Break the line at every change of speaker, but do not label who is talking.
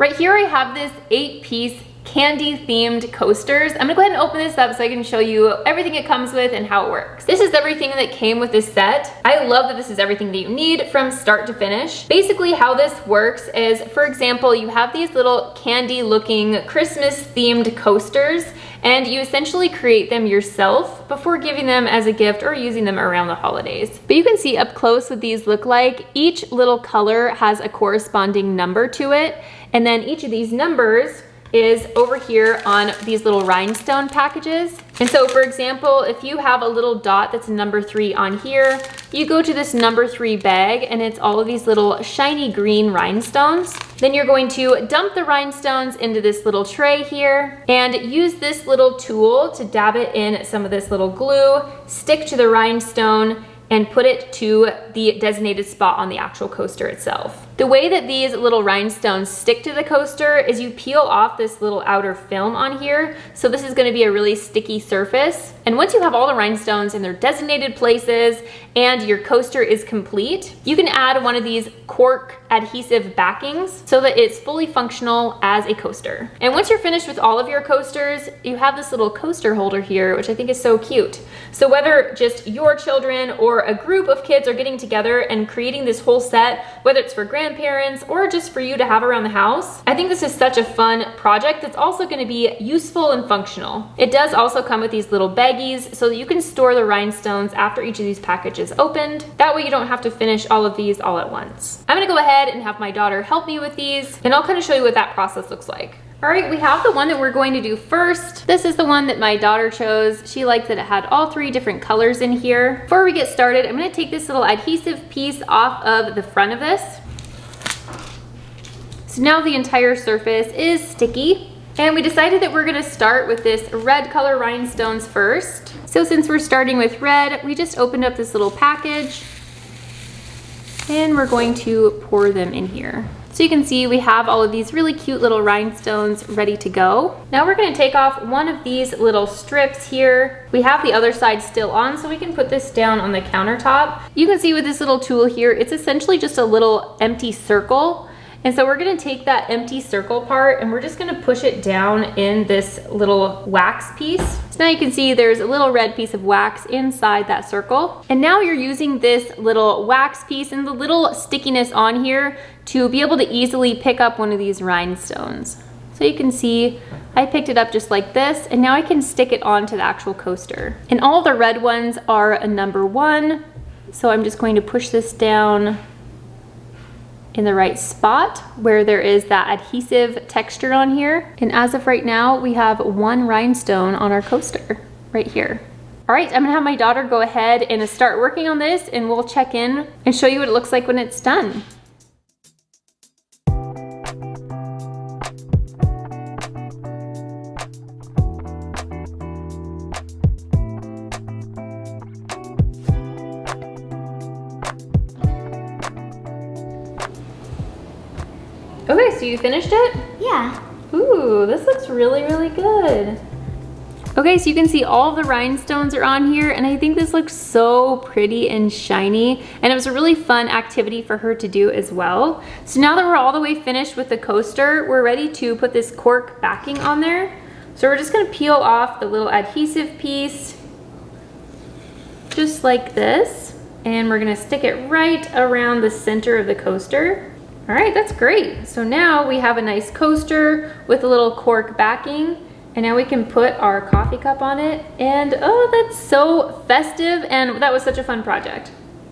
Right here I have this 8-piece candy themed coasters. I'm gonna go ahead and open this up so I can show you everything it comes with and how it works. This is everything that came with this set. I love that this is everything that you need from start to finish. Basically how this works is, for example, you have these little candy looking Christmas themed coasters, and you essentially create them yourself before giving them as a gift or using them around the holidays. But you can see up close what these look like. Each little color has a corresponding number to it, and then each of these numbers is over here on these little rhinestone packages. And so for example, if you have a little dot that's a number 3 on here, you go to this number 3 bag and it's all of these little shiny green rhinestones. Then you're going to dump the rhinestones into this little tray here and use this little tool to dab it in some of this little glue, stick to the rhinestone, and put it to the designated spot on the actual coaster itself. The way that these little rhinestones stick to the coaster is you peel off this little outer film on here. So this is gonna be a really sticky surface. And once you have all the rhinestones in their designated places and your coaster is complete, you can add one of these cork adhesive backings so that it's fully functional as a coaster. And once you're finished with all of your coasters, you have this little coaster holder here, which I think is so cute. So whether just your children or a group of kids are getting together and creating this whole set, whether it's for grandparents or just for you to have around the house, I think this is such a fun project that's also going to be useful and functional. It does also come with these little baggies so that you can store the rhinestones after each of these packages opened. That way you don't have to finish all of these all at once. I'm going to go ahead and have my daughter help me with these, and I'll kind of show you what that process looks like. All right, we have the one that we're going to do first. This is the one that my daughter chose. She liked that it had all 3 different colors in here. Before we get started, I'm gonna take this little adhesive piece off of the front of this. So now the entire surface is sticky. And we decided that we're gonna start with this red color rhinestones first. So since we're starting with red, we just opened up this little package and we're going to pour them in here. So you can see we have all of these really cute little rhinestones ready to go. Now we're gonna take off one of these little strips here. We have the other side still on, so we can put this down on the countertop. You can see with this little tool here, it's essentially just a little empty circle. And so we're gonna take that empty circle part and we're just gonna push it down in this little wax piece. So now you can see there's a little red piece of wax inside that circle. And now you're using this little wax piece and the little stickiness on here to be able to easily pick up one of these rhinestones. So you can see I picked it up just like this, and now I can stick it onto the actual coaster. And all the red ones are a number 1. So I'm just going to push this down in the right spot where there is that adhesive texture on here. And as of right now, we have 1 rhinestone on our coaster right here. All right, I'm gonna have my daughter go ahead and start working on this, and we'll check in and show you what it looks like when it's done. Okay, so you finished it?
Yeah.
Ooh, this looks really, really good. Okay, so you can see all of the rhinestones are on here, and I think this looks so pretty and shiny, and it was a really fun activity for her to do as well. So now that we're all the way finished with the coaster, we're ready to put this cork backing on there. So we're just gonna peel off the little adhesive piece, just like this, and we're gonna stick it right around the center of the coaster. All right, that's great. So now we have a nice coaster with a little cork backing, and now we can put our coffee cup on it. And oh, that's so festive, and that was such a fun project.